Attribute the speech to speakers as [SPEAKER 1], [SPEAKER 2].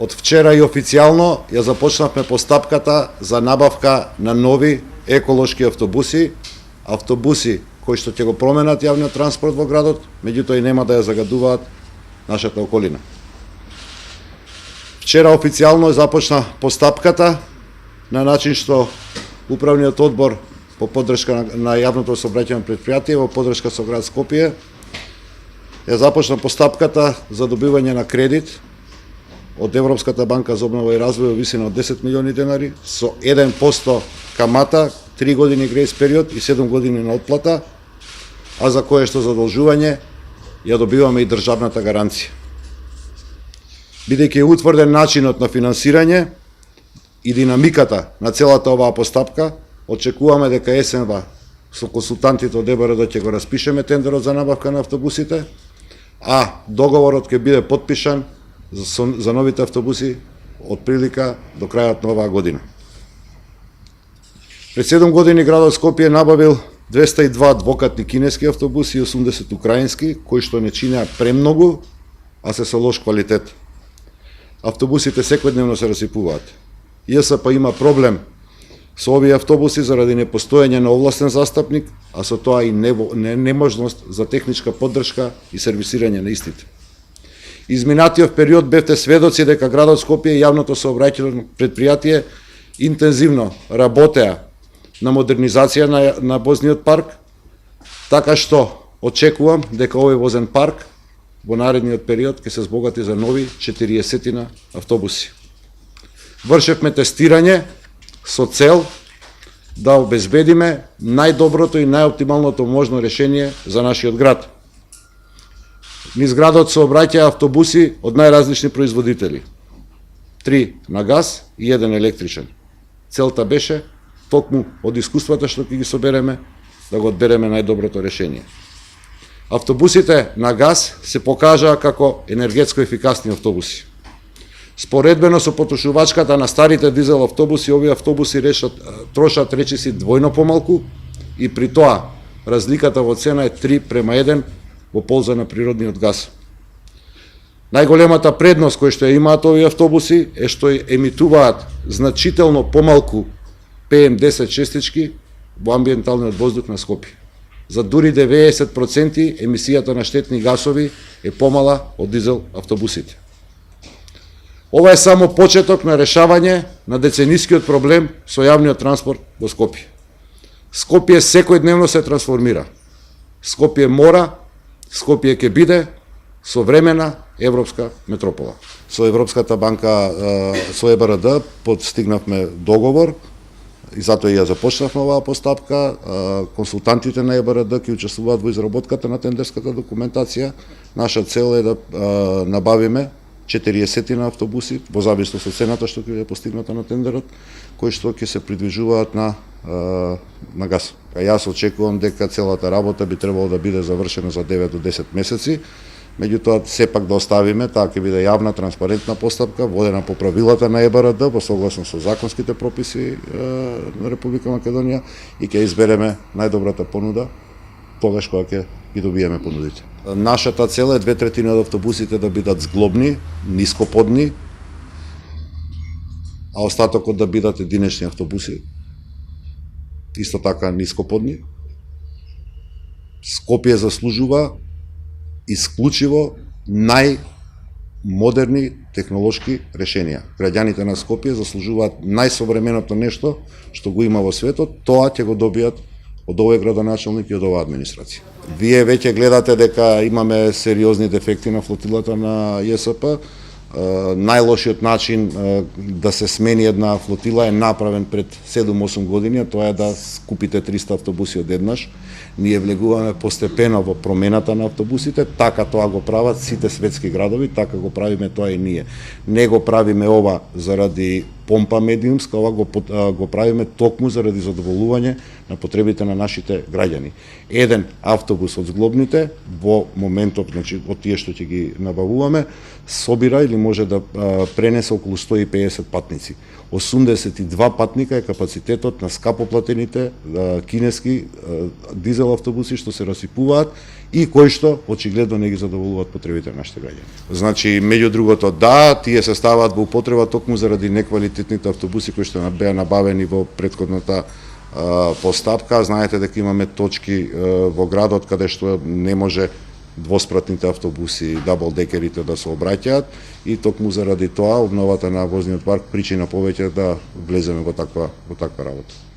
[SPEAKER 1] Од вчера и официјално ја започнавме постапката за набавка на нови еколошки автобуси, автобуси кои што ќе го променат јавниот транспорт во градот, меѓутоа и нема да ја загадуваат нашата околина. Вчера официјално започна постапката на начин што Управниот одбор по поддршка на јавното сообраќајно претпријатие во поддршка со град Скопје ја започна постапката за добивање на кредит од Европската банка за обнова и развој во висина од 10 милиони денари со 1% камата, 3 години грејс период и 7 години на отплата, а за кое што задолжување ја добиваме и државната гаранција. Бидејќи е утврден начинот на финансирање и динамиката на целата оваа постапка, очекуваме дека есенва со консултантите од ЕБРД ќе го распишеме тендерот за набавка на автобусите, а договорот ќе биде потпишан за новите автобуси од прилика до крајот на оваа година. Пред 7 години градот Скопје набавил 202 двокатни кинески автобуси и 80 украински, кои што не чинеа премногу, а се со лош квалитет. Автобусите секојдневно се расипуваат. ЈСП има проблем со овие автобуси заради непостоење на овластен застапник, а со тоа и неможност за техничка поддршка и сервисирање на истите. Изминатиот период бевте сведоци дека градот Скопје и јавното сообраќајно претпријатие интензивно работеа на модернизација на возниот парк, така што очекувам дека овој возен парк во наредниот период ќе се збогати за нови 40 автобуси. Вршевме тестирање со цел да обезбедиме најдоброто и најоптималното можно решение за нашиот град. Низ градот се обраќаа автобуси од најразлични производители. 3 на газ и 1 електричен. Целта беше токму од искуствата што ќе ги собереме да го одбереме најдоброто решение. Автобусите на газ се покажаа како енергетско ефикасни автобуси. Споредбено со потрошувачката на старите дизел автобуси, овие автобуси трошат речиси двојно помалку и при тоа разликата во цена е 3:1 во полза на природниот газ. Најголемата предност која што ја имаат овие автобуси е што емитуваат значително помалку PM10 честички во амбиенталниот воздух на Скопје. За дури 90% емисијата на штетни гасови е помала од дизел автобусите. Ова е само почеток на решавање на деценискиот проблем со јавниот транспорт во Скопје. Скопје секојдневно се трансформира. Скопје мора, Скопје ќе биде современа европска метропола. Со Европската банка, со ЕБРД постигнавме договор и затоа ја започнавме оваа постапка. Консултантите на ЕБРД ќе учествуваат во изработката на тендерската документација. Наша цел е да набавиме 40 автобуси, во зависност од цената што ќе е постигната на тендерот, кои што ќе се придвижуваат на газ. Јас очекувам дека целата работа би требало да биде завршена за 9 до 10 месеци, меѓутоа сепак да оставиме, таа ќе биде јавна, транспарентна постапка, водена по правилата на ЕБРД, во согласно со законските прописи на Република Македонија и ќе избереме најдобрата понуда тогаш кога ќе ги добиеме понудите. Нашата цел е 2/3 од автобусите да бидат зглобни, нископодни, а остатокот да бидат единечни автобуси, исто така нископодни. Скопје заслужува исклучиво најмодерни технолошки решенија. Граѓаните на Скопје заслужуваат најсовременото нешто што го има во светот, тоа ќе го добијат од овој градоначалник и од оваа администрација. Вие веќе гледате дека имаме сериозни дефекти на флотилата на ЈСП. Најлошиот начин да се смени една флотила е направен пред 7-8 години, а тоа е да купите 300 автобуси одеднаш. Ние влегуваме постепено во промената на автобусите, така тоа го прават сите светски градови, така го правиме тоа и ние. Не го правиме ова заради помпа медиумска, ова го правиме токму заради задоволување на потребите на нашите граѓани. Еден автобус од зглобните во моментот, значи од тие што ќе ги набавуваме, собира или може да пренесе околу 150 патници. 82 патника е капацитетот на скапоплатените кинески дизел автобуси што се расипуваат и кои што очигледно не ги задоволуваат потребите на нашите граѓани. Значи, меѓу другото, да, тие се ставаат во употреба токму заради неквалитетните автобуси кои што беа набавени во претходната постапка. Знаете дека имаме точки во градот каде што не може двоспратните автобуси, даблдекерите да се обраќаат и токму заради тоа обновата на возниот парк причина повеќе да влеземе во таква работа.